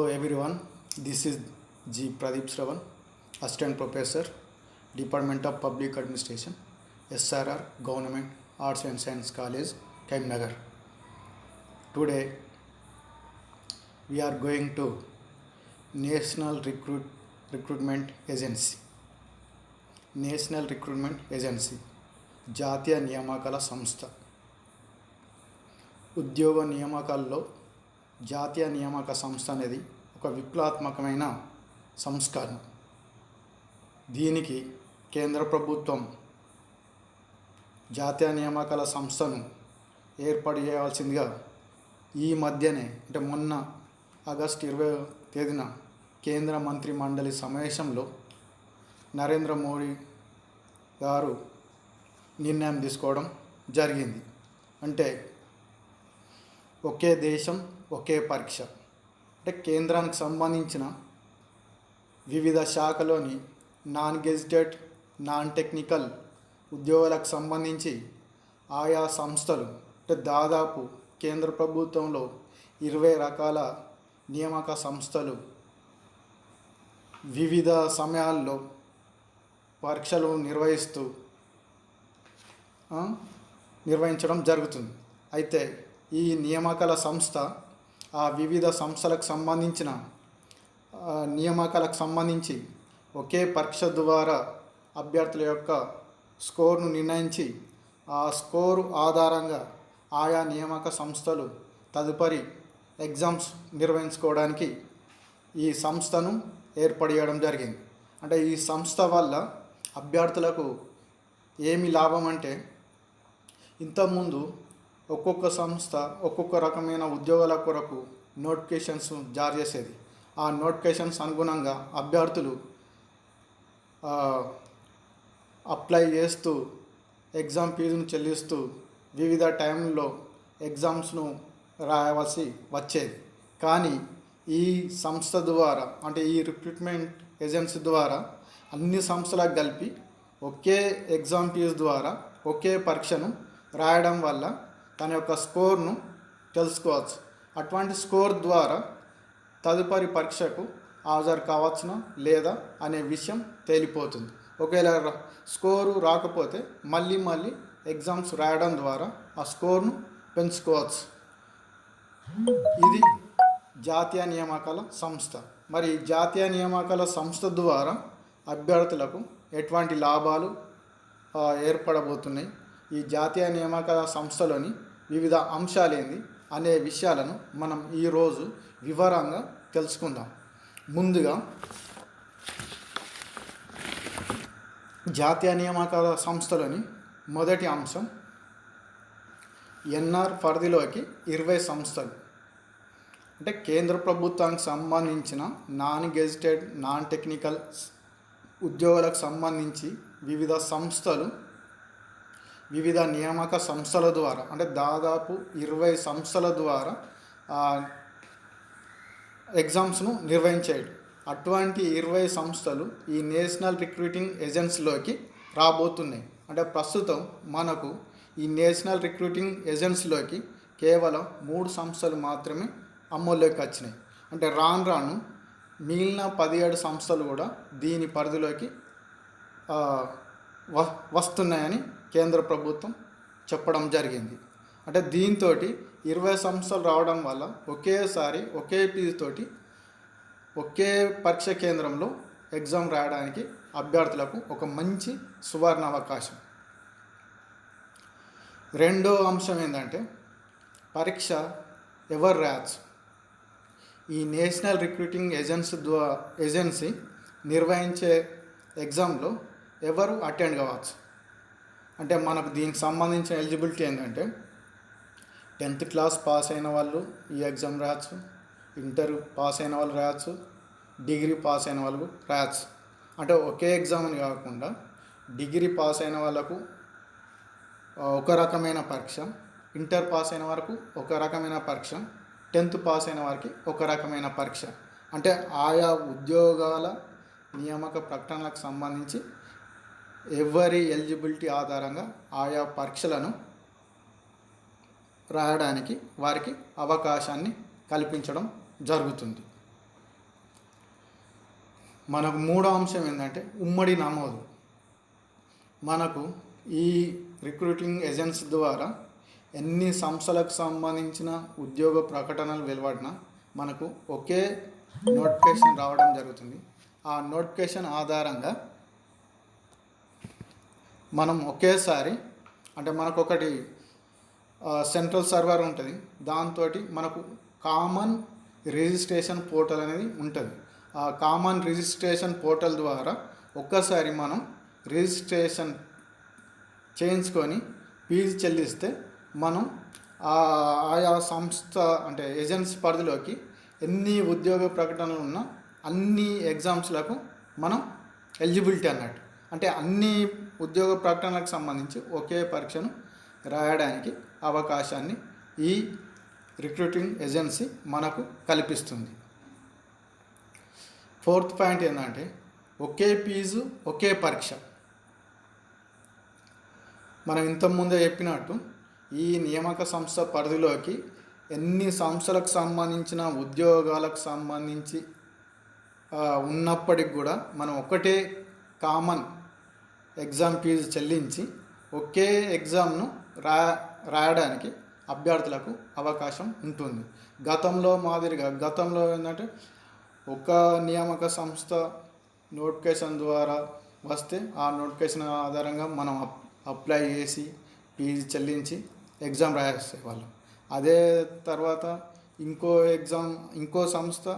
Hello everyone, this is G. Pradeep Shravan, Assistant Professor, Department of Public Administration, SRR Government Arts and Science College, Kaimnagar. Today we are going to National Recruitment Agency. National recruitment agency జాతీయ నియామకాల సంస్థ. ఉద్యోగ నియామకాల్లో జాతీయ నియామక సంస్థ అనేది ఒక విప్లవాత్మకమైన సంస్కరణ. దీనికి కేంద్ర ప్రభుత్వం జాతీయ నియామకాల సంస్థను ఏర్పాటు చేయాల్సిందిగా ఈ మధ్యనే అంటే మొన్న ఆగస్టు 20వ తేదీన కేంద్ర మంత్రి మండలి సమావేశంలో నరేంద్ర మోడీ గారు నిర్ణయం తీసుకోవడం జరిగింది. అంటే ఒకే దేశం ఒకే పరీక్ష, అంటే కేంద్రానికి సంబంధించిన వివిధ శాఖలోని నాన్ గెజిటెడ్ నాన్ టెక్నికల్ ఉద్యోగాలకు సంబంధించి ఆయా సంస్థలు అంటే దాదాపు కేంద్ర ప్రభుత్వంలో 20 రకాల నియామక సంస్థలు వివిధ సమయాల్లో పరీక్షలు నిర్వహించడం జరుగుతుంది. అయితే ఈ నియామకాల సంస్థ ఆ వివిధ సంస్థలకు సంబంధించిన నియామకాలకు సంబంధించి ఒకే పరీక్ష ద్వారా అభ్యర్థుల యొక్క స్కోర్ను నిర్ణయించి ఆ స్కోరు ఆధారంగా ఆయా నియామక సంస్థలు తదుపరి ఎగ్జామ్స్ నిర్వహించుకోవడానికి ఈ సంస్థను ఏర్పాటు చేయడం జరిగింది. అంటే ఈ సంస్థ వల్ల అభ్యర్థులకు ఏమి లాభం అంటే, ఇంతకుముందు ఒక్కొక్క సంస్థ ఒక్కొక్క రకమైన ఉద్యోగాల కొరకు నోటిఫికేషన్స్ జారీ చేసేది. ఆ నోటిఫికేషన్స్ అనుగుణంగా అభ్యర్థులు అప్లై చేస్తూ ఎగ్జామ్ ఫీజును చెల్లిస్తూ వివిధ టైంలో ఎగ్జామ్స్ను రాయవలసి వచ్చేది. కానీ ఈ సంస్థ ద్వారా అంటే ఈ రిక్రూట్మెంట్ ఏజెన్సీ ద్వారా అన్ని సంస్థలకు కలిపి ఒకే ఎగ్జామ్ ఫీజు ద్వారా ఒకే పరీక్షను రాయడం వల్ల తన యొక్క స్కోర్ను తెలుసుకోవచ్చు. అటువంటి స్కోర్ ద్వారా తదుపరి పరీక్షకు హాజరు కావచ్చునా లేదా అనే విషయం తేలిపోతుంది. ఒకవేళ స్కోరు రాకపోతే మళ్ళీ ఎగ్జామ్స్ రాయడం ద్వారా ఆ స్కోర్ను పెంచుకోవచ్చు. ఇది జాతీయ నియామకాల సంస్థ. మరి జాతీయ నియామకాల సంస్థ ద్వారా అభ్యర్థులకు ఎటువంటి లాభాలు ఏర్పడబోతున్నాయి, ఈ జాతీయ నియామకాల సంస్థలోని వివిధ అంశాలేంది అనే విషయాలను మనం ఈరోజు వివరంగా తెలుసుకుందాం. ముందుగా జాతీయ నియామకాల సంస్థలోని మొదటి అంశం ఎన్ఆర్ పరిధిలోకి 20 సంస్థలు, అంటే కేంద్ర ప్రభుత్వానికి సంబంధించిన నాన్ గెజిటెడ్ నాన్ టెక్నికల్ ఉద్యోగులకు సంబంధించి వివిధ సంస్థలు వివిధ నియామక సంస్థల ద్వారా అంటే దాదాపు 20 సంస్థల ద్వారా ఎగ్జామ్స్ను నిర్వహించాయి. అటువంటి 20 సంస్థలు ఈ నేషనల్ రిక్రూటింగ్ ఏజెన్సీలోకి రాబోతున్నాయి. అంటే ప్రస్తుతం మనకు ఈ నేషనల్ రిక్రూటింగ్ ఏజెన్సీలోకి కేవలం 3 సంస్థలు మాత్రమే అమల్లోకి వచ్చినాయి. అంటే రాను మిగిలిన 17 సంస్థలు కూడా దీని పరిధిలోకి వస్తున్నాయని కేంద్ర ప్రభుత్వం చెప్పడం జరిగింది. అంటే దీంతో 20 సంస్థలు రావడం వల్ల ఒకేసారి ఒకే ఫీజుతోటి ఒకే పరీక్ష కేంద్రంలో ఎగ్జామ్ రాయడానికి అభ్యర్థులకు ఒక మంచి సువర్ణ అవకాశం. రెండో అంశం ఏంటంటే పరీక్ష ఎవరు రాయచ్చు. ఈ నేషనల్ రిక్రూటింగ్ ఏజెన్సీ నిర్వహించే ఎగ్జామ్లో ఎవరు అటెండ్ కావచ్చు. అంటే మనకు దీనికి సంబంధించిన ఎలిజిబిలిటీ ఏంటంటే 10th క్లాస్ పాస్ అయిన వాళ్ళు ఈ ఎగ్జామ్ రాయచ్చు, ఇంటర్ పాస్ అయిన వాళ్ళు రాయచ్చు, డిగ్రీ పాస్ అయిన వాళ్ళు రాయచ్చు. అంటే ఒకే ఎగ్జామ్ అని కాకుండా డిగ్రీ పాస్ అయిన వాళ్ళకు ఒక రకమైన పరీక్ష, ఇంటర్ పాస్ అయిన వరకు ఒక రకమైన పరీక్ష, 10th పాస్ అయిన వారికి ఒక రకమైన పరీక్ష. అంటే ఆయా ఉద్యోగాల నియామక ప్రకటనలకు సంబంధించి ఎవరి ఎలిజిబిలిటీ ఆధారంగా ఆయా పరీక్షలను రాయడానికి వారికి అవకాశాన్ని కల్పించడం జరుగుతుంది. మనకు మూడో అంశం ఏంటంటే ఉమ్మడి నమోదు. మనకు ఈ రిక్రూటింగ్ ఏజెన్సీ ద్వారా ఎన్ని సంస్థలకు సంబంధించిన ఉద్యోగ ప్రకటనలు వెలువడినా మనకు ఒకే నోటిఫికేషన్ రావడం జరుగుతుంది. ఆ నోటిఫికేషన్ ఆధారంగా మనం ఒకేసారి అంటే మనకు ఒకటి సెంట్రల్ సర్వర్ ఉంటుంది. దాంతో మనకు కామన్ రిజిస్ట్రేషన్ పోర్టల్ అనేది ఉంటుంది. ఆ కామన్ రిజిస్ట్రేషన్ పోర్టల్ ద్వారా ఒక్కసారి మనం రిజిస్ట్రేషన్ చేయించుకొని ఫీజు చెల్లిస్తే మనం ఆయా సంస్థ అంటే ఏజెన్సీ పరిధిలోకి ఎన్ని ఉద్యోగ ప్రకటనలు ఉన్నా అన్ని ఎగ్జామ్స్లకు మనం ఎలిజిబిలిటీ అన్నట్టు. అంటే అన్ని ఉద్యోగ ప్రకటనలకు సంబంధించి ఒకే పరీక్షను రాయడానికి అవకాశాన్ని ఈ రిక్రూటింగ్ ఏజెన్సీ మనకు కల్పిస్తుంది. ఫోర్త్ పాయింట్ ఏంటంటే ఒకే ఫీజు ఒకే పరీక్ష. మనం ఇంతకుముందే చెప్పినట్టు ఈ నియామక సంస్థ పరిధిలోకి ఎన్ని సంస్థలకు సంబంధించిన ఉద్యోగాలకు సంబంధించి ఉన్నప్పటికి కూడా మనం ఒకటే కామన్ ఎగ్జామ్ ఫీజు చెల్లించి ఒకే ఎగ్జామ్ను రాయడానికి అభ్యర్థులకు అవకాశం ఉంటుంది. గతంలో ఏంటంటే ఒక నియామక సంస్థ నోటిఫికేషన్ ద్వారా వస్తే ఆ నోటిఫికేషన్ ఆధారంగా మనం అప్లై చేసి ఫీజు చెల్లించి ఎగ్జామ్ రాసేవాళ్ళం. అదే తర్వాత ఇంకో సంస్థ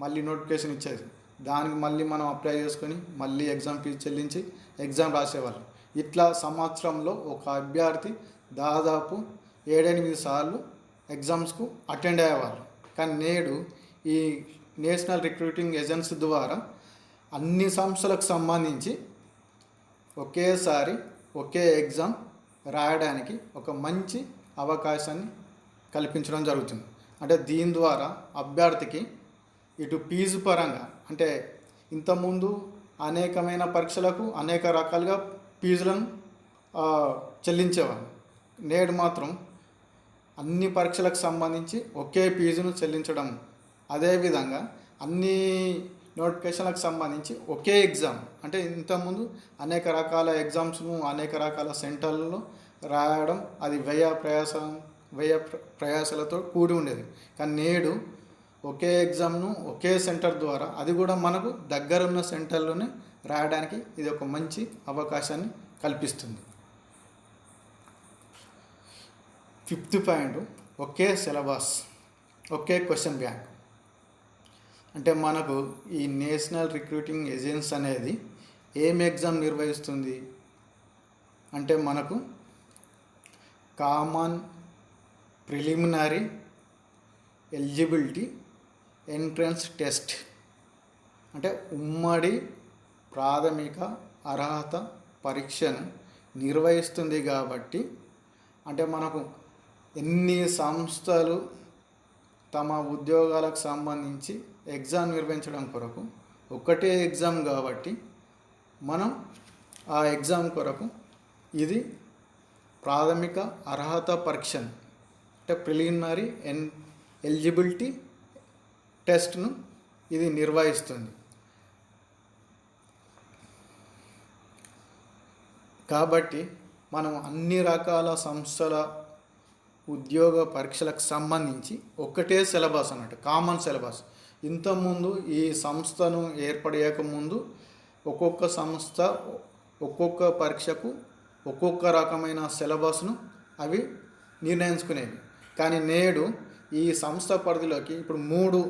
మళ్ళీ నోటిఫికేషన్ ఇచ్చేది, దానికి మళ్ళీ మనం అప్లై చేసుకొని మళ్ళీ ఎగ్జామ్ ఫీజు చెల్లించి ఎగ్జామ్ రాసేవాళ్ళం. ఇట్లా సంవత్సరంలో ఒక అభ్యర్థి దాదాపు 7-8 సార్లు ఎగ్జామ్స్కు అటెండ్ అయ్యేవాళ్ళు. కానీ నేడు ఈ నేషనల్ రిక్రూటింగ్ ఏజెన్సీ ద్వారా అన్ని సంస్థలకు సంబంధించి ఒకేసారి ఒకే ఎగ్జామ్ రాయడానికి ఒక మంచి అవకాశాన్ని కల్పించడం జరుగుతుంది. అంటే దీని ద్వారా అభ్యర్థికి ఇటు ఫీజు పరంగా అంటే ఇంతకుముందు అనేకమైన పరీక్షలకు అనేక రకాలుగా ఫీజులను చెల్లించేవారు. నేడు మాత్రం అన్ని పరీక్షలకు సంబంధించి ఒకే ఫీజును చెల్లించడం, అదేవిధంగా అన్ని నోటిఫికేషన్లకు సంబంధించి ఒకే ఎగ్జామ్ అంటే ఇంతకుముందు అనేక రకాల ఎగ్జామ్స్ను అనేక రకాల సెంటర్లలో రాయడం అది వ్యయ ప్రయాసాలతో కూడి ఉండేది. కానీ నేడు ఒకే ఎగ్జామ్ను ఒకే సెంటర్ ద్వారా అది కూడా మనకు దగ్గరున్న సెంటర్లోనే రాయడానికి ఇది ఒక మంచి అవకాశాన్ని కల్పిస్తుంది. ఫిఫ్త్ పాయింట్ ఒకే సిలబస్ ఒకే క్వశ్చన్ బ్యాంక్. అంటే మనకు ఈ నేషనల్ రిక్రూటింగ్ ఏజెన్సీ అనేది ఏం ఎగ్జామ్ నిర్వహిస్తుంది అంటే మనకు common preliminary eligibility entrance test అంటే ఉమ్మడి ప్రాథమిక అర్హత పరీక్షను నిర్వహిస్తుంది. కాబట్టి అంటే మనకు ఎన్ని సంస్థలు తమ ఉద్యోగాలకు సంబంధించి ఎగ్జామ్ నిర్వహించడం కొరకు ఒకటే ఎగ్జామ్ కాబట్టి మనం ఆ ఎగ్జామ్ కొరకు ఇది ప్రాథమిక అర్హత పరీక్షను అంటే ప్రిలిమినరీ ఎలిజిబిలిటీ టెస్ట్ను ఇది నిర్వహిస్తుంది. కాబట్టి మనం అన్ని రకాల సంస్థల ఉద్యోగ పరీక్షలకు సంబంధించి ఒకటే సిలబస్ అన్నట్టు, కామన్ సిలబస్. ఇంతకుముందు ఈ సంస్థను ఏర్పడేయకముందు ఒక్కొక్క సంస్థ ఒక్కొక్క పరీక్షకు ఒక్కొక్క రకమైన సిలబస్ను అవి నిర్ణయించుకునేవి. కానీ నేడు ఈ సంస్థ పరిధిలోకి ఇప్పుడు 3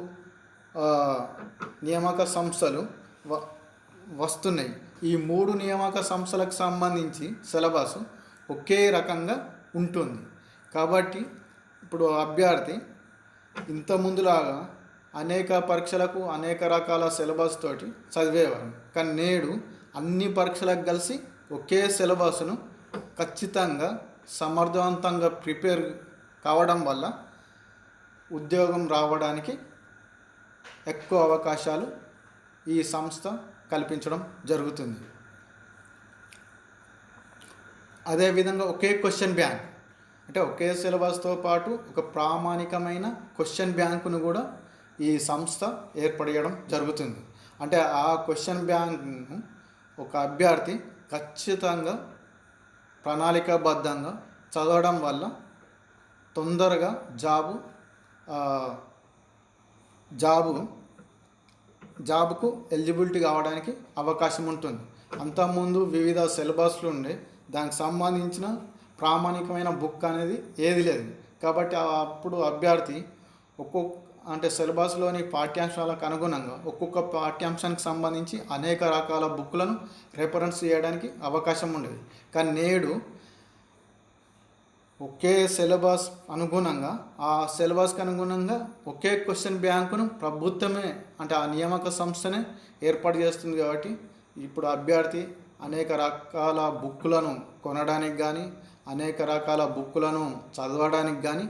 నియామక సంస్థలు వస్తున్నాయి. ఈ 3 నియామక సంస్థలకు సంబంధించి సిలబస్ ఒకే రకంగా ఉంటుంది. కాబట్టి ఇప్పుడు అభ్యర్థి ఇంతకుముందులాగా అనేక పరీక్షలకు అనేక రకాల సిలబస్ తోటి చదివేవారు. కానీ నేడు అన్ని పరీక్షలకు కలిసి ఒకే సిలబస్ను ఖచ్చితంగా సమర్థవంతంగా ప్రిపేర్ కావడం వల్ల ఉద్యోగం రావడానికి ఎక్కువ అవకాశాలు ఈ సంస్థ కల్పించడం జరుగుతుంది. అదేవిధంగా ఒకే క్వశ్చన్ బ్యాంక్ అంటే ఒకే సిలబస్తో పాటు ఒక ప్రామాణికమైన క్వశ్చన్ బ్యాంకును కూడా ఈ సంస్థ ఏర్పడేయడం జరుగుతుంది. అంటే ఆ క్వశ్చన్ బ్యాంక్ను ఒక అభ్యర్థి ఖచ్చితంగా ప్రణాళికాబద్ధంగా చదవడం వల్ల తొందరగా ఆ, జాబు జాబ్కు ఎలిజిబిలిటీ కావడానికి అవకాశం ఉంటుంది. అంతకుముందు వివిధ సిలబస్లు ఉండే దానికి సంబంధించిన ప్రామాణికమైన బుక్ అనేది ఏది లేదు. కాబట్టి అప్పుడు అభ్యర్థి అంటే సిలబస్లోని పాఠ్యాంశాలకు అనుగుణంగా ఒక్కొక్క పాఠ్యాంశానికి సంబంధించి అనేక రకాల బుక్లను రెఫరెన్స్ చేయడానికి అవకాశం ఉండేది. కానీ నేడు ఒకే సిలబస్ అనుగుణంగా ఆ సిలబస్కి అనుగుణంగా ఒకే క్వశ్చన్ బ్యాంకును ప్రభుత్వమే అంటే ఆ నియామక సంస్థనే ఏర్పాటు చేస్తుంది. కాబట్టి ఇప్పుడు అభ్యర్థి అనేక రకాల బుక్కులను కొనడానికి కానీ అనేక రకాల బుక్కులను చదవడానికి కానీ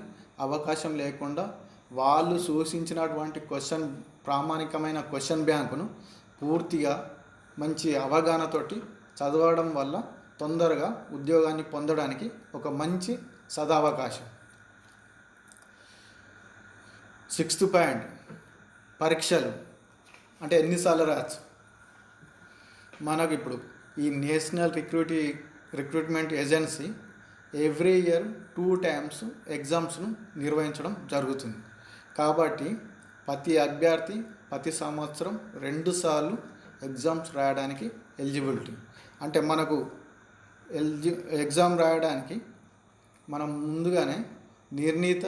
అవకాశం లేకుండా వాళ్ళు సూచించినటువంటి ప్రామాణికమైన క్వశ్చన్ బ్యాంకును పూర్తిగా మంచి అవగాహనతోటి చదవడం వల్ల తొందరగా ఉద్యోగాన్ని పొందడానికి ఒక మంచి సదావకాశం. 6th పాయింట్, పరీక్షలు అంటే ఎన్నిసార్లు రాయచ్చు. మనకు ఇప్పుడు ఈ national recruitment agency every year 2 times ఎగ్జామ్స్ను నిర్వహించడం జరుగుతుంది. కాబట్టి ప్రతి అభ్యర్థి ప్రతి సంవత్సరం 2 సార్లు ఎగ్జామ్స్ రాయడానికి ఎలిజిబిలిటీ. అంటే మనకు ఎగ్జామ్ రాయడానికి మనం ముందుగానే నిర్ణీత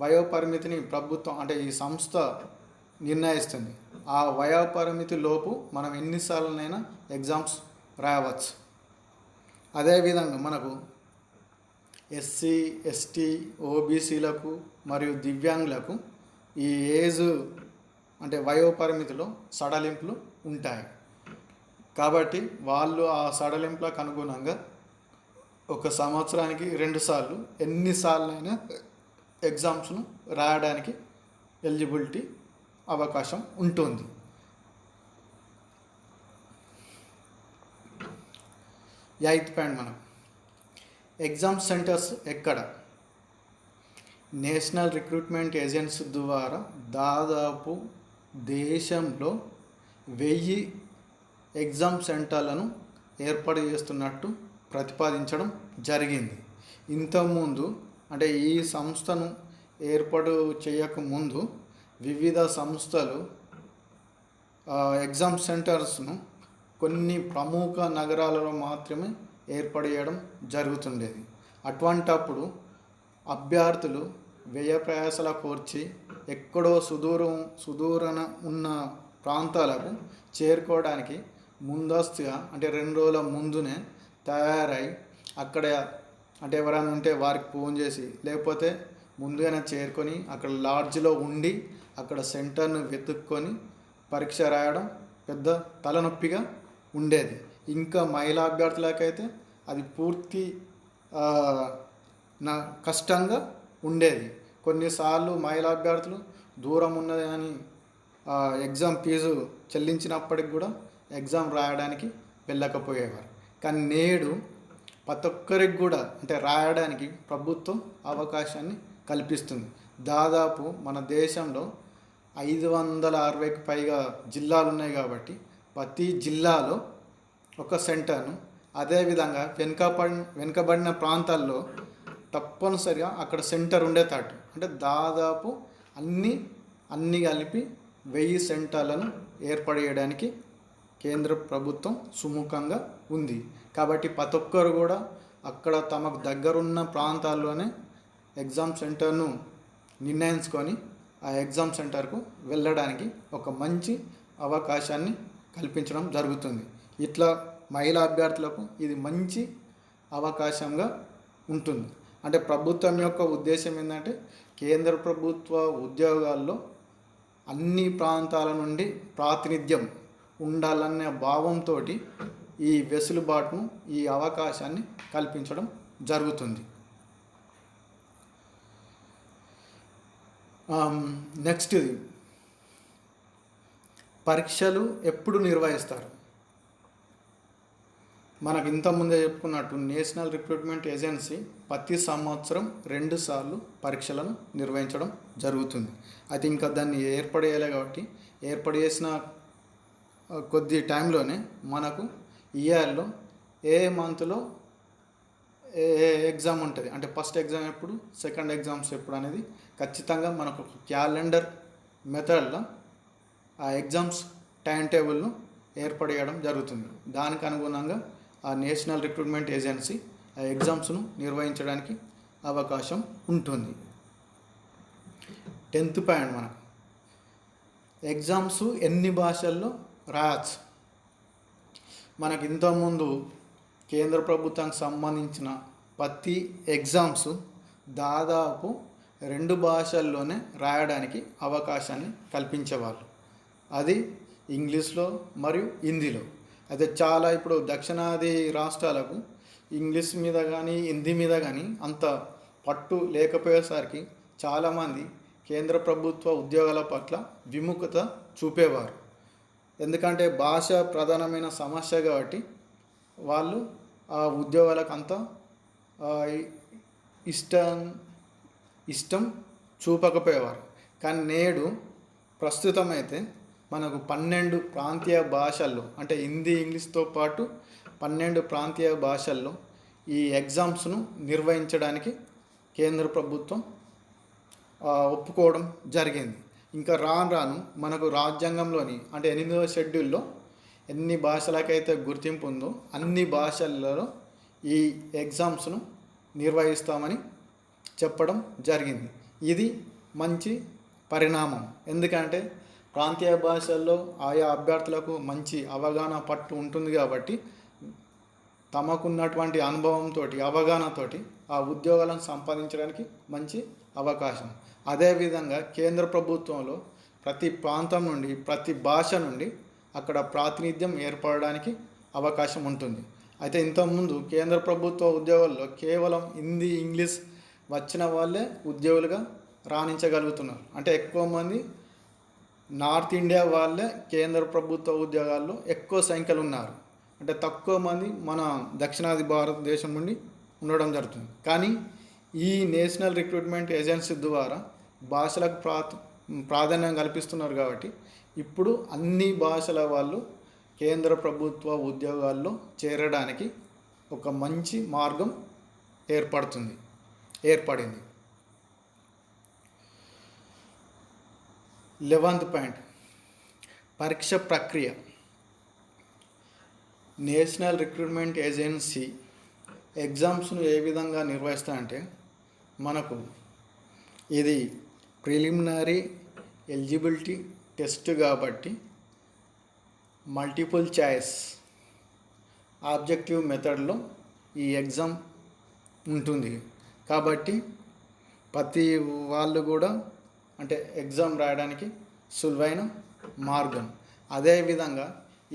వయోపరిమితిని ప్రభుత్వం అంటే ఈ సంస్థ నిర్ణయిస్తుంది. ఆ వయోపరిమితి లోపు మనం ఎన్నిసార్లనైనా ఎగ్జామ్స్ రాయవచ్చు. అదేవిధంగా మనకు ఎస్సీ, ఎస్టీ, ఓబీసీలకు మరియు దివ్యాంగులకు ఈ ఏజ్ అంటే వయోపరిమితిలో సడలింపులు ఉంటాయి. కాబట్టి వాళ్ళు ఆ సడలింపులకు అనుగుణంగా ఒక సంవత్సరానికి 2 సార్లు ఎన్నిసార్లైనా ఎగ్జామ్స్ను రాయడానికి ఎలిజిబిలిటీ అవకాశం ఉంటుంది. 8th పాయింట్, మనం ఎగ్జామ్ సెంటర్స్ ఎక్కడ. నేషనల్ రిక్రూట్మెంట్ ఏజెన్సీ ద్వారా దాదాపు దేశంలో 1000 ఎగ్జామ్ సెంటర్లను ఏర్పాటు చేస్తున్నట్టు ప్రతిపాదించడం జరిగింది. ఇంతకుముందు అంటే ఈ సంస్థను ఏర్పాటు చేయకముందు వివిధ సంస్థలు ఎగ్జామ్ సెంటర్స్ను కొన్ని ప్రముఖ నగరాలలో మాత్రమే ఏర్పాటు చేయడం జరుగుతుండేది. అటువంటప్పుడు అభ్యర్థులు వ్యయ ప్రయాసల కోర్చి ఎక్కడో సుదూరన ఉన్న ప్రాంతాలకు చేరుకోవడానికి ముందస్తుగా అంటే 2 రోజుల ముందునే తయారై అక్కడ అంటే ఎవరైనా ఉంటే వారికి ఫోన్ చేసి లేకపోతే ముందుగానే చేరుకొని అక్కడ లాడ్జ్లో ఉండి అక్కడ సెంటర్ను వెతుక్కొని పరీక్ష రాయడం పెద్ద తలనొప్పిగా ఉండేది. ఇంకా మహిళా అభ్యర్థులకైతే అది పూర్తి కష్టంగా ఉండేది. కొన్నిసార్లు మహిళా అభ్యర్థులు దూరం ఉన్నది అని ఎగ్జామ్ ఫీజు చెల్లించినప్పటికి కూడా ఎగ్జామ్ రాయడానికి వెళ్ళకపోయేవారు. కానీ నేడు ప్రతి ఒక్కరికి కూడా అంటే రాయడానికి ప్రభుత్వం అవకాశాన్ని కల్పిస్తుంది. దాదాపు మన దేశంలో 560కి పైగా జిల్లాలు ఉన్నాయి. కాబట్టి ప్రతి జిల్లాలో ఒక సెంటర్ను, అదేవిధంగా వెనుకబడిన ప్రాంతాల్లో తప్పనిసరిగా అక్కడ సెంటర్ ఉండేటట్టు అంటే దాదాపు అన్నీ కలిపి 1000 సెంటర్లను ఏర్పాటు చేయడానికి కేంద్ర ప్రభుత్వం సుముఖంగా ఉంది. కాబట్టి ప్రతి ఒక్కరు కూడా అక్కడ తమకు దగ్గరున్న ప్రాంతాల్లోనే ఎగ్జామ్ సెంటర్ను నిర్ణయించుకొని ఆ ఎగ్జామ్ సెంటర్కు వెళ్ళడానికి ఒక మంచి అవకాశాన్ని కల్పించడం జరుగుతుంది. ఇట్లా మహిళా అభ్యర్థులకు ఇది మంచి అవకాశంగా ఉంటుంది. అంటే ప్రభుత్వం యొక్క ఉద్దేశం ఏంటంటే కేంద్ర ప్రభుత్వ ఉద్యోగాల్లో అన్ని ప్రాంతాల నుండి ప్రాతినిధ్యం ఉండాలనే భావంతో ఈ వెసులుబాటును ఈ అవకాశాన్ని కల్పించడం జరుగుతుంది. నెక్స్ట్, పరీక్షలు ఎప్పుడు నిర్వహిస్తారు. మనకు ఇంతకుముందే చెప్పుకున్నట్టు నేషనల్ రిక్రూట్మెంట్ ఏజెన్సీ ప్రతి సంవత్సరం 2 సార్లు పరీక్షలను నిర్వహించడం జరుగుతుంది. అయితే ఇంకా దాన్ని ఏర్పడేయాలి కాబట్టి ఏర్పాటు చేసిన కొద్ది టైంలోనే మనకు ఇయర్లో ఏ మంత్లో ఏ ఎగ్జామ్ ఉంటుంది, అంటే ఫస్ట్ ఎగ్జామ్ ఎప్పుడు, సెకండ్ ఎగ్జామ్స్ ఎప్పుడు అనేది ఖచ్చితంగా మనకు క్యాలెండర్ మెథడ్లో ఆ ఎగ్జామ్స్ టైం టేబుల్ను ఏర్పడేయడం జరుగుతుంది. దానికి అనుగుణంగా ఆ నేషనల్ రిక్రూట్మెంట్ ఏజెన్సీ ఆ ఎగ్జామ్స్ను నిర్వహించడానికి అవకాశం ఉంటుంది. 10th పాయింట్, మనకు ఎగ్జామ్స్ ఎన్ని భాషల్లో రాయచ్చు. మనకి ఇంతకుముందు కేంద్ర ప్రభుత్వానికి సంబంధించిన ప్రతి ఎగ్జామ్స్ దాదాపు 2 భాషల్లోనే రాయడానికి అవకాశాన్ని కల్పించేవాళ్ళు. అది ఇంగ్లీష్లో మరియు హిందీలో. అయితే చాలా ఇప్పుడు దక్షిణాది రాష్ట్రాలకు ఇంగ్లీష్ మీద కానీ హిందీ మీద కానీ అంత పట్టు లేకపోయేసరికి చాలామంది కేంద్ర ప్రభుత్వ ఉద్యోగాల పట్ల విముఖత చూపేవారు. ఎందుకంటే భాష ప్రధానమైన సమస్య కాబట్టి వాళ్ళు ఆ ఉద్యోగాలకు అంత ఇష్టం చూపకపోయేవారు. కానీ నేడు ప్రస్తుతం అయితే మనకు 12 ప్రాంతీయ భాషల్లో, అంటే హిందీ ఇంగ్లీష్తో పాటు 12 ప్రాంతీయ భాషల్లో ఈ ఎగ్జామ్స్ను నిర్వహించడానికి కేంద్ర ప్రభుత్వం ఒప్పుకోవడం జరిగింది. ఇంకా రాను మనకు రాజ్యాంగంలోని అంటే 8వ షెడ్యూల్లో ఎన్ని భాషలకైతే గుర్తింపు ఉందో అన్ని భాషలలో ఈ ఎగ్జామ్స్ను నిర్వహిస్తామని చెప్పడం జరిగింది. ఇది మంచి పరిణామం. ఎందుకంటే ప్రాంతీయ భాషల్లో ఆయా అభ్యర్థులకు మంచి అవగాహన పట్టు ఉంటుంది కాబట్టి తమకున్నటువంటి అనుభవంతో అవగాహనతోటి ఆ ఉద్యోగాలను సంపాదించడానికి మంచి అవకాశం. అదేవిధంగా కేంద్ర ప్రభుత్వంలో ప్రతి ప్రాంతం నుండి ప్రతి భాష నుండి అక్కడ ప్రాతినిధ్యం ఏర్పడడానికి అవకాశం ఉంటుంది. అయితే ఇంతకుముందు కేంద్ర ప్రభుత్వ ఉద్యోగాల్లో కేవలం హిందీ ఇంగ్లీష్ వచ్చిన వాళ్ళే ఉద్యోగులుగా రాణించగలుగుతున్నారు. అంటే ఎక్కువ మంది నార్త్ ఇండియా వాళ్ళే కేంద్ర ప్రభుత్వ ఉద్యోగాల్లో ఎక్కువ సంఖ్యలో ఉన్నారు. అంటే తక్కువ మంది మన దక్షిణాది భారతదేశం నుండి ఉండడం జరుగుతుంది. కానీ ఈ నేషనల్ రిక్రూట్మెంట్ ఏజెన్సీ ద్వారా భాషలకు ప్రాధాన్యం కల్పిస్తున్నారు కాబట్టి ఇప్పుడు అన్ని భాషల వాళ్ళు కేంద్ర ప్రభుత్వ ఉద్యోగాల్లో చేరడానికి ఒక మంచి మార్గం ఏర్పడింది. 11th పాయింట్, పరీక్ష ప్రక్రియ. నేషనల్ రిక్రూట్మెంట్ ఏజెన్సీ ఎగ్జామ్స్ను ఏ విధంగా నిర్వహిస్తాయంటే, మనకు ఇది ప్రిలిమినరీ ఎలిజిబిలిటీ టెస్ట్ కాబట్టి మల్టిపుల్ చాయిస్ ఆబ్జెక్టివ్ మెథడ్లో ఈ ఎగ్జామ్ ఉంటుంది. కాబట్టి ప్రతి వాళ్ళు కూడా అంటే ఎగ్జామ్ రాయడానికి సులువైన మార్గం. అదేవిధంగా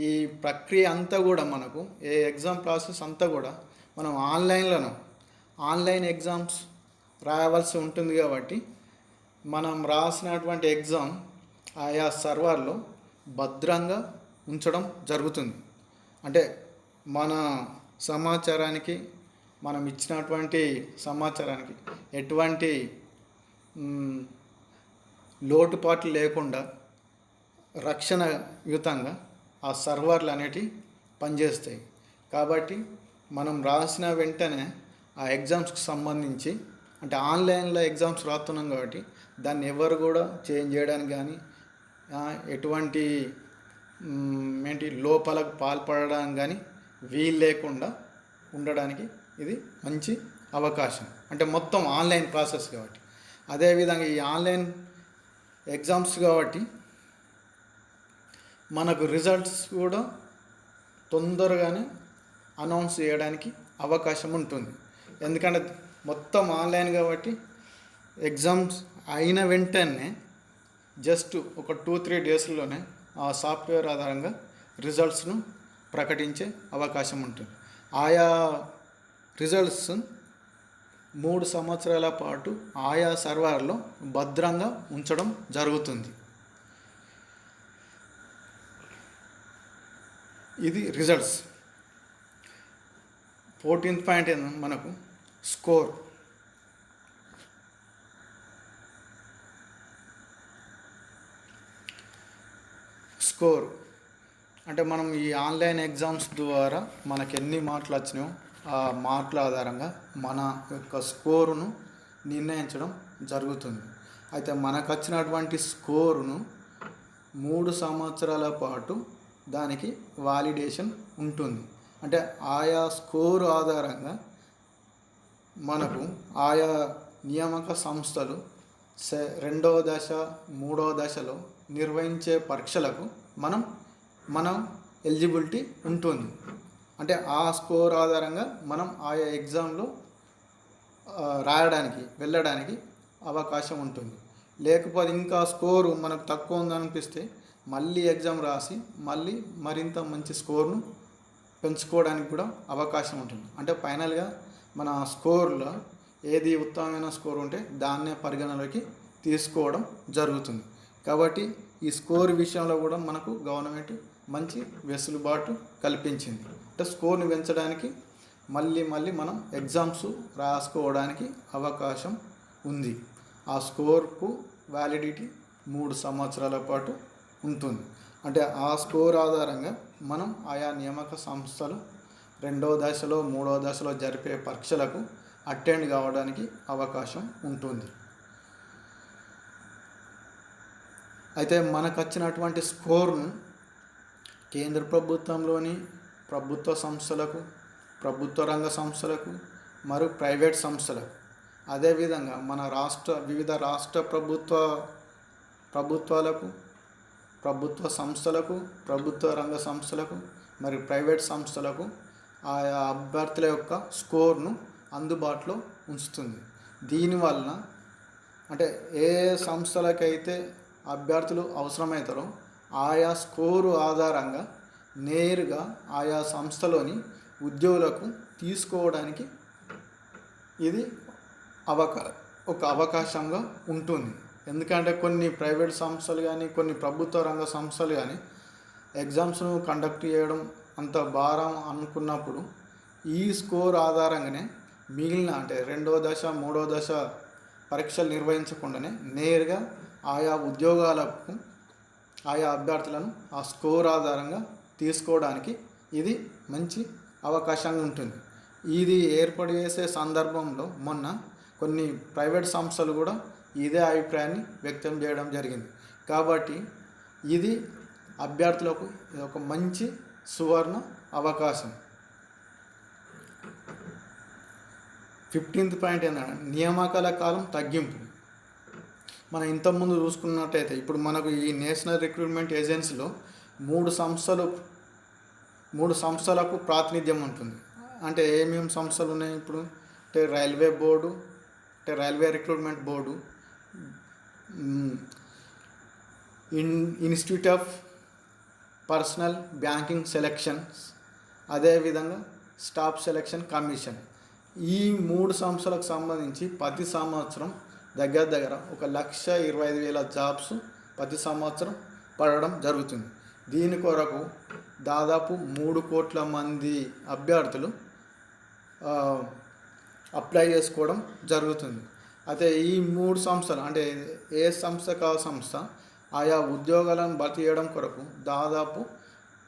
ఈ ప్రక్రియ అంతా కూడా మనకు ఎగ్జామ్ ప్రాసెస్ అంతా కూడా మనం ఆన్లైన్ ఎగ్జామ్స్ రాయవలసి ఉంటుంది. కాబట్టి మనం రాసినటువంటి ఎగ్జామ్ ఆయా సర్వర్లో భద్రంగా ఉంచడం జరుగుతుంది. అంటే మన సమాచారానికి, మనం ఇచ్చినటువంటి సమాచారానికి ఎటువంటి లోటుపాట్లు లేకుండా రక్షణయుతంగా ఆ సర్వర్లు అనేటివి పనిచేస్తాయి. కాబట్టి మనం రాసిన వెంటనే ఆ ఎగ్జామ్స్కి సంబంధించి, అంటే ఆన్లైన్లో ఎగ్జామ్స్ రాస్తున్నాం కాబట్టి దాన్ని ఎవరు కూడా చేంజ్ చేయడానికి కానీ ఎటువంటి లోపాలకు పాల్పడడానికి కానీ వీలు లేకుండా ఉండడానికి ఇది మంచి అవకాశం. అంటే మొత్తం ఆన్లైన్ ప్రాసెస్ కాబట్టి. అదేవిధంగా ఈ ఆన్లైన్ ఎగ్జామ్స్ కాబట్టి మనకు రిజల్ట్స్ కూడా తొందరగానే అనౌన్స్ చేయడానికి అవకాశం ఉంటుంది. ఎందుకంటే మొత్తం ఆన్లైన్ కాబట్టి ఎగ్జామ్స్ అయిన వెంటనే జస్ట్ ఒక 2-3 డేస్లోనే ఆ సాఫ్ట్వేర్ ఆధారంగా రిజల్ట్స్ను ప్రకటించే అవకాశం ఉంటుంది. ఆయా రిజల్ట్స్ 3 సంవత్సరాల పాటు ఆయా సర్వర్లో భద్రంగా ఉంచడం జరుగుతుంది. ఇది రిజల్ట్స్. 14th పాయింట్ ఏంది మనకు స్కోర్. స్కోర్ అంటే మనం ఈ ఆన్లైన్ ఎగ్జామ్స్ ద్వారా మనకు ఎన్ని మార్కులు వచ్చినాయో ఆ మార్కుల ఆధారంగా మన యొక్క స్కోరును నిర్ణయించడం జరుగుతుంది. అయితే మనకు వచ్చినటువంటి స్కోరును 3 సంవత్సరాల పాటు దానికి వాలిడేషన్ ఉంటుంది. అంటే ఆయా స్కోరు ఆధారంగా మనకు ఆయా నియామక సంస్థలు రెండవ దశ 3వ దశలో నిర్వహించే పరీక్షలకు మనం ఎలిజిబిలిటీ ఉంటుంది. అంటే ఆ స్కోర్ ఆధారంగా మనం ఆయా ఎగ్జామ్లో వెళ్ళడానికి అవకాశం ఉంటుంది. లేకపోతే ఇంకా స్కోరు మనకు తక్కువ ఉందనిపిస్తే మళ్ళీ ఎగ్జామ్ రాసి మరింత మంచి స్కోర్ను పెంచుకోవడానికి కూడా అవకాశం ఉంటుంది. అంటే ఫైనల్గా మన స్కోర్లో ఏది ఉత్తమమైన స్కోర్ ఉంటే దాన్నే పరిగణలోకి తీసుకోవడం జరుగుతుంది. కాబట్టి ఈ స్కోర్ విషయంలో కూడా మనకు గవర్నమెంట్ మంచి వెసులుబాటు కల్పించింది. అంటే స్కోర్ని పెంచడానికి మళ్ళీ మనం ఎగ్జామ్స్ రాసుకోవడానికి అవకాశం ఉంది. ఆ స్కోర్కు వ్యాలిడిటీ 3 సంవత్సరాల పాటు ఉంటుంది. అంటే ఆ స్కోర్ ఆధారంగా మనం ఆయా నియామక సంస్థలు రెండవ దశలో 3వ దశలో జరిపే పరీక్షలకు అటెండ్ కావడానికి అవకాశం ఉంటుంది. అయితే మనకు వచ్చినటువంటి స్కోర్ను కేంద్ర ప్రభుత్వంలోని ప్రభుత్వ సంస్థలకు, ప్రభుత్వ రంగ సంస్థలకు మరియు ప్రైవేట్ సంస్థలకు, అదేవిధంగా మన వివిధ రాష్ట్ర ప్రభుత్వాలకు, ప్రభుత్వ సంస్థలకు, ప్రభుత్వ రంగ సంస్థలకు మరియు ప్రైవేట్ సంస్థలకు ఆయా అభ్యర్థుల యొక్క స్కోర్ను అందుబాటులో ఉంచుతుంది. దీనివలన అంటే ఏ సంస్థలకైతే అభ్యర్థులు అవసరమవుతారో ఆయా స్కోరు ఆధారంగా నేరుగా ఆయా సంస్థలోని ఉద్యోగులకు తీసుకోవడానికి ఇది ఒక అవకాశంగా ఉంటుంది. ఎందుకంటే కొన్ని ప్రైవేట్ సంస్థలు కానీ కొన్ని ప్రభుత్వ రంగ సంస్థలు కానీ ఎగ్జామ్స్ను కండక్ట్ చేయడం అంత భారం అనుకున్నప్పుడు ఈ స్కోర్ ఆధారంగానే మిగిలిన అంటే రెండవ దశ 3వ దశ పరీక్షలు నిర్వహించకుండానే నేరుగా ఆయా ఉద్యోగాలకు ఆయా అభ్యర్థులను ఆ స్కోర్ ఆధారంగా తీసుకోవడానికి ఇది మంచి అవకాశంగా ఉంటుంది. ఇది ఏర్పాటు చేసే సందర్భంలో మొన్న కొన్ని ప్రైవేట్ సంస్థలు కూడా ఇదే అభిప్రాయాన్ని వ్యక్తం చేయడం జరిగింది. కాబట్టి ఇది అభ్యర్థులకు ఒక మంచి సువర్ణ అవకాశం. 15th పాయింట్ ఏంటంటే నియామకాల కాలం తగ్గింపు. మనం ఇంతకుముందు చూసుకున్నట్టయితే ఇప్పుడు మనకు ఈ నేషనల్ రిక్రూట్మెంట్ ఏజెన్సీలో 3 సంస్థలకు ప్రాతినిధ్యం ఉంటుంది. అంటే ఏమేమి సంస్థలు ఉన్నాయి ఇప్పుడు అంటే రైల్వే బోర్డు, అంటే railway recruitment board, institute of personal banking selections, అదేవిధంగా స్టాఫ్ సెలెక్షన్ కమిషన్. ఈ 3 సంస్థలకు సంబంధించి ప్రతి సంవత్సరం దగ్గర 1,25,000 జాబ్స్ ప్రతి సంవత్సరం పడడం జరుగుతుంది. దీని కొరకు దాదాపు 3 కోట్ల మంది అభ్యర్థులు అప్లై చేసుకోవడం జరుగుతుంది. అయితే ఈ 3 సంస్థలు అంటే ఏ సంస్థ సంస్థ ఆయా ఉద్యోగాలను భర్తీ చేయడం కొరకు దాదాపు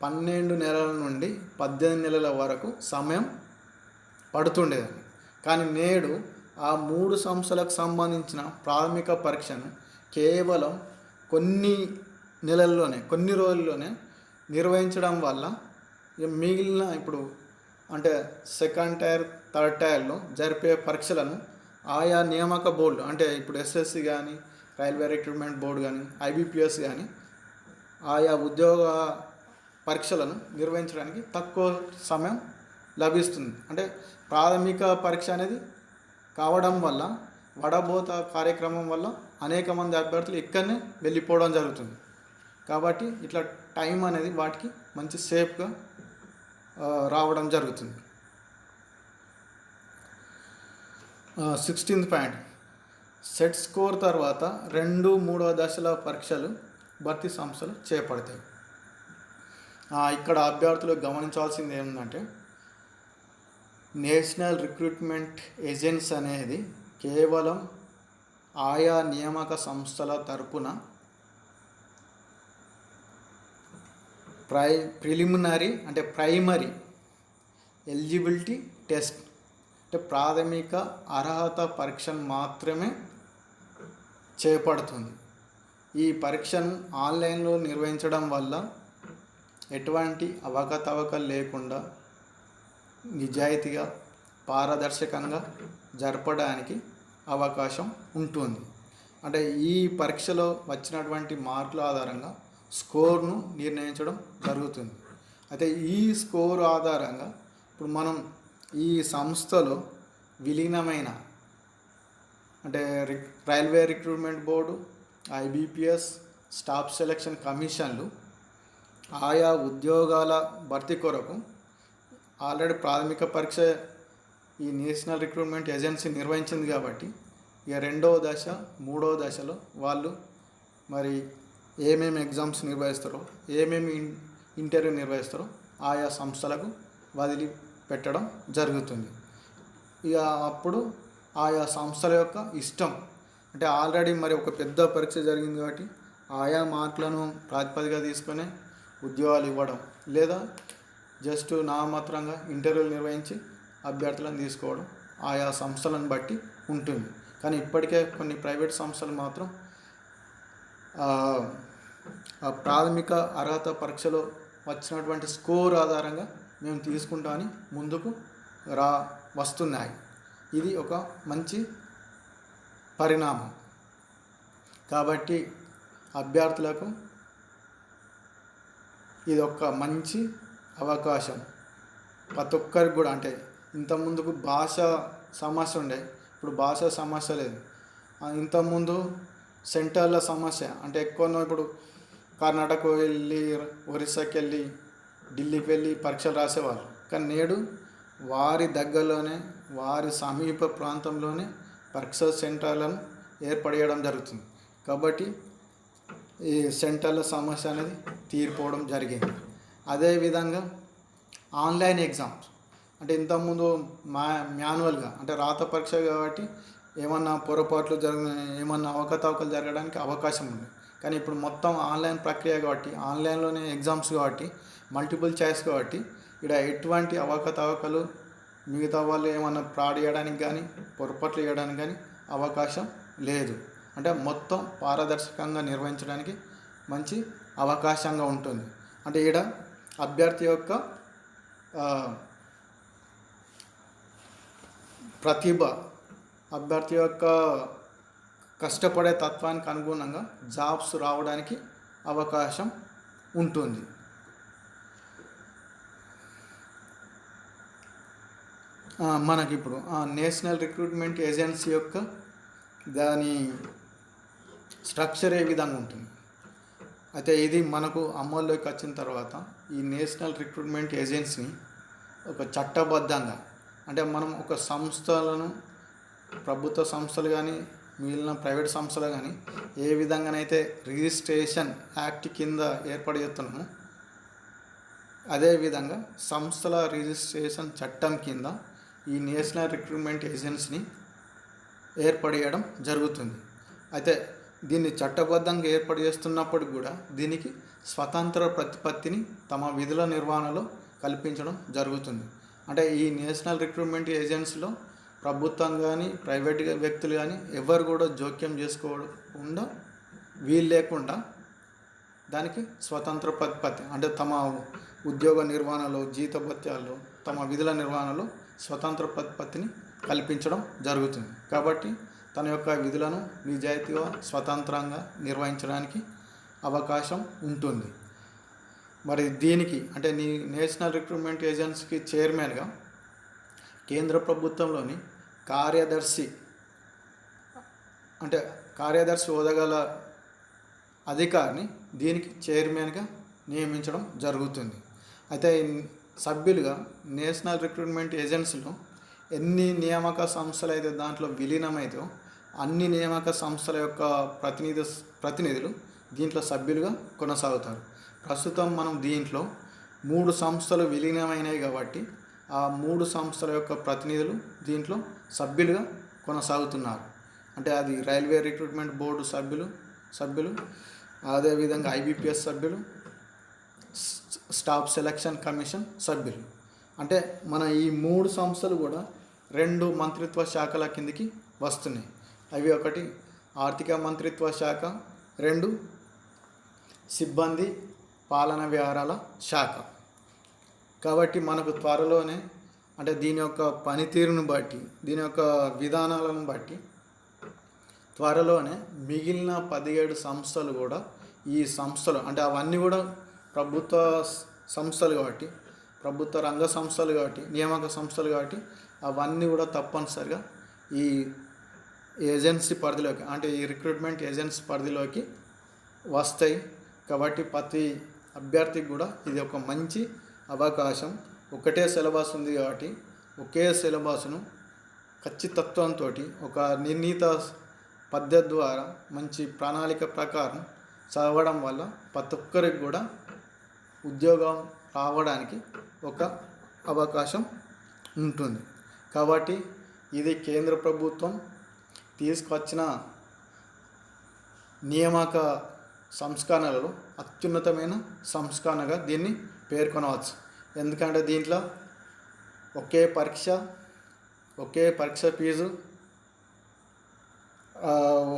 12 నెలల నుండి 18 నెలల వరకు సమయం పడుతుండేది. కానీ నేడు ఆ 3 సంస్థలకు సంబంధించిన ప్రాథమిక పరీక్షను కేవలం కొన్ని రోజుల్లోనే నిర్వహించడం వల్ల మిగిలిన ఇప్పుడు అంటే సెకండ్ టైర్, థర్డ్ టైర్లో జరిపే పరీక్షలను ఆయా నియామక బోర్డు అంటే ఇప్పుడు ఎస్ఎస్సి కానీ, రైల్వే రిక్రూట్మెంట్ బోర్డు కానీ, ఐబిపిఎస్ కానీ ఆయా ఉద్యోగ పరీక్షలను నిర్వహించడానికి తక్కువ సమయం లభిస్తుంది. అంటే ప్రాథమిక పరీక్ష అనేది కావడం వల్ల వడబోత కార్యక్రమం వల్ల అనేక మంది అభ్యర్థులు ఇక్కడనే వెళ్ళిపోవడం జరుగుతుంది. కాబట్టి ఇట్లా టైం అనేది వాటికి మంచి సేఫ్గా రావడం జరుగుతుంది. 16th పాయింట్ సెట్ స్కోర్ తర్వాత 2, 3వ దశల పరీక్షలు భర్తీ సంస్థలు చేపడతాయి. ఇక్కడ అభ్యర్థులు గమనించాల్సింది ఏంటంటే నేషనల్ రిక్రూట్మెంట్ ఏజెన్సీ అనేది కేవలం ఆయా నియామక సంస్థల తరపున ప్రైమరీ ఎలిజిబిలిటీ టెస్ట్ అంటే ప్రాథమిక అర్హత పరీక్షను మాత్రమే చేపడుతుంది. ఈ పరీక్షను ఆన్లైన్లో నిర్వహించడం వల్ల ఎటువంటి అవకతవకలు లేకుండా నిజాయితీగా పారదర్శకంగా జరపడానికి అవకాశం ఉంటుంది. అంటే ఈ పరీక్షలో వచ్చినటువంటి మార్కుల ఆధారంగా స్కోర్ను నిర్ణయించడం జరుగుతుంది. అయితే ఈ స్కోర్ ఆధారంగా ఇప్పుడు మనం ఈ సంస్థలో విలీనమైన అంటే railway recruitment board, IBPS, staff selection కమిషన్లు ఆయా ఉద్యోగాల భర్తీ కొరకు ఆల్రెడీ ప్రాథమిక పరీక్ష ఈ నేషనల్ రిక్రూట్మెంట్ ఏజెన్సీ నిర్వహించింది కాబట్టి ఇక రెండవ దశ మూడవ దశలో వాళ్ళు మరి ఏమేమి ఎగ్జామ్స్ నిర్వహిస్తారో ఏమేమి ఇంటర్వ్యూ నిర్వహిస్తారో ఆయా సంస్థలకు వదిలి పెట్టడం జరుగుతుంది. ఇక అప్పుడు ఆయా సంస్థల యొక్క ఇష్టం అంటే ఆల్రెడీ మరి ఒక పెద్ద పరీక్ష జరిగింది కాబట్టి ఆయా మార్కులను ప్రాతిపదికగా తీసుకొని ఉద్యోగాలు ఇవ్వడం లేదా జస్ట్ నామమాత్రంగా ఇంటర్వ్యూలు నిర్వహించి అభ్యర్థులను తీసుకోవడం ఆయా సంస్థలను బట్టి ఉంటుంది. కానీ ఇప్పటికే కొన్ని ప్రైవేట్ సంస్థలు మాత్రం ఆ ప్రాథమిక అర్హత పరీక్షలో వచ్చినటువంటి స్కోర్ ఆధారంగా మేము తీసుకుంటామని ముందుకు వస్తున్నాయి. ఇది ఒక మంచి పరిణామం. కాబట్టి అభ్యర్థులకు ఇది ఒక మంచి అవకాశం. ప్రతి ఒక్కరికి కూడా అంటే ఇంతకుముందుకు భాష సమస్య ఉండే, ఇప్పుడు భాష సమస్య లేదు. ఇంతకుముందు సెంటర్ల సమస్య అంటే ఎక్కువనో ఇప్పుడు కర్ణాటక వెళ్ళి ఒరిస్సాకి వెళ్ళి ఢిల్లీకి వెళ్ళి పరీక్షలు రాసేవాళ్ళు. కానీ నేడు వారి దగ్గరలోనే వారి సమీప ప్రాంతంలోనే పరీక్ష సెంటర్లను ఏర్పడేయడం జరుగుతుంది. కాబట్టి ఈ సెంటర్ల సమస్య అనేది తీరిపోవడం జరిగింది. అదేవిధంగా ఆన్లైన్ ఎగ్జామ్స్ అంటే ఇంతకుముందు మాన్యువల్గా అంటే రాత పరీక్ష కాబట్టి ఏమన్నా పొరపాట్లు ఏమన్నా అవకతవకలు జరగడానికి అవకాశం ఉంది. కానీ ఇప్పుడు మొత్తం ఆన్లైన్ ప్రక్రియ కాబట్టి ఆన్లైన్లోనే ఎగ్జామ్స్ కాబట్టి మల్టిపుల్ చాయిస్ కాబట్టి ఇక్కడ ఎటువంటి అవకతవకలు మిగతా వాళ్ళు ఏమన్నా ఫ్రాడ్ చేయడానికి కానీ పొరపాట్లు చేయడానికి కానీ అవకాశం లేదు. అంటే మొత్తం పారదర్శకంగా నిర్వహించడానికి మంచి అవకాశంగా ఉంటుంది. అంటే ఇక్కడ అభ్యర్థి యొక్క ప్రతిభ, అభ్యర్థి యొక్క కష్టపడే తత్వానికి అనుగుణంగా జాబ్స్ రావడానికి అవకాశం ఉంటుంది. మనకిప్పుడు నేషనల్ రిక్రూట్మెంట్ ఏజెన్సీ యొక్క దాని స్ట్రక్చర్ ఏ విధంగా ఉంటుంది. అయితే ఇది మనకు అమల్లోకి వచ్చిన తర్వాత ఈ నేషనల్ రిక్రూట్మెంట్ ఏజెన్సీని ఒక చట్టబద్ధంగా అంటే మనం ఒక సంస్థలను ప్రభుత్వ సంస్థలు కానీ మిగిలిన ప్రైవేట్ సంస్థలు కానీ ఏ విధంగానైతే రిజిస్ట్రేషన్ యాక్ట్ కింద ఏర్పాటు చేస్తున్నామో అదేవిధంగా సంస్థల రిజిస్ట్రేషన్ చట్టం కింద ఈ నేషనల్ రిక్రూట్మెంట్ ఏజెన్సీని ఏర్పడేయడం జరుగుతుంది. అయితే దీన్ని చట్టబద్ధంగా ఏర్పాటు చేస్తున్నప్పుడు కూడా దీనికి స్వతంత్ర ప్రతిపత్తిని తమ విధుల నిర్వహణలో కల్పించడం జరుగుతుంది. అంటే ఈ నేషనల్ రిక్రూట్మెంట్ ఏజెన్సీలో ప్రభుత్వం కానీ ప్రైవేట్ వ్యక్తులు కానీ ఎవరు కూడా జోక్యం చేసుకోకుండా వీలు లేకుండా దానికి స్వతంత్ర ప్రతిపత్తి అంటే తమ ఉద్యోగ నిర్వహణలో జీతభత్యాల్లో తమ విధుల నిర్వహణలో స్వతంత్ర ప్రతిపత్తిని కల్పించడం జరుగుతుంది. కాబట్టి తన యొక్క విధులను నిజాయితీగా స్వతంత్రంగా నిర్వహించడానికి అవకాశం ఉంటుంది. మరి దీనికి అంటే నేషనల్ రిక్రూట్మెంట్ ఏజెన్సీకి చైర్మన్గా కేంద్ర ప్రభుత్వంలోని కార్యదర్శి అంటే కార్యదర్శి హోదాగల అధికారిని దీనికి చైర్మన్గా నియమించడం జరుగుతుంది. అయితే సభ్యులుగా నేషనల్ రిక్రూట్మెంట్ ఏజెన్సీలో ఎన్ని నియామక సంస్థలు అయితే దాంట్లో విలీనమైతే అన్ని నియామక సంస్థల యొక్క ప్రతినిధులు దీంట్లో సభ్యులుగా కొనసాగుతారు. ప్రస్తుతం మనం దీంట్లో 3 సంస్థలు విలీనమైనవి కాబట్టి ఆ 3 సంస్థల యొక్క ప్రతినిధులు దీంట్లో సభ్యులుగా కొనసాగుతున్నారు. అంటే అది రైల్వే రిక్రూట్మెంట్ బోర్డు సభ్యులు అదేవిధంగా IBPS సభ్యులు, స్టాఫ్ సెలక్షన్ కమిషన్ సభ్యులు. అంటే మన ఈ 3 సంస్థలు కూడా 2 మంత్రిత్వ శాఖల కిందికి వస్తున్నాయి. అవి ఒకటి ఆర్థిక మంత్రిత్వ శాఖ, 2 సిబ్బంది పాలన వ్యవహారాల శాఖ. కాబట్టి మనకు త్వరలోనే అంటే దీని యొక్క పనితీరును బట్టి, దీని యొక్క విధానాలను బట్టి త్వరలోనే మిగిలిన 17 సంస్థలు కూడా ఈ సంస్థలు అంటే అవన్నీ కూడా ప్రభుత్వ సంస్థలు కాబట్టి, ప్రభుత్వ రంగ సంస్థలు కాబట్టి, నియామక సంస్థలు కాబట్టి అవన్నీ కూడా తప్పనిసరిగా ఈ ఏజెన్సీ పరిధిలోకి అంటే ఈ రిక్రూట్మెంట్ ఏజెన్సీ పరిధిలోకి వస్తాయి. కాబట్టి ప్రతి అభ్యర్థికి కూడా ఇది ఒక మంచి అవకాశం. ఒకటే సిలబస్ ఉంది కాబట్టి ఒకే సిలబస్ను ఖచ్చితత్వంతో ఒక నిర్ణీత పద్ధతి ద్వారా మంచి ప్రణాళిక ప్రకారం చదవడం వల్ల ప్రతి ఒక్కరికి కూడా ఉద్యోగం రావడానికి ఒక అవకాశం ఉంటుంది. కాబట్టి ఇది కేంద్ర ప్రభుత్వం తీసుకొచ్చిన నియామక సంస్కరణలలో అత్యున్నతమైన సంస్కరణగా దీన్ని పేర్కొనవచ్చు. ఎందుకంటే దీంట్లో ఒకే పరీక్ష ఫీజు,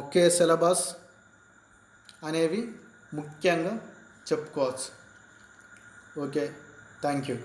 ఒకే సిలబస్ అనేవి ముఖ్యంగా చెప్పుకోవచ్చు. Okay, thank you.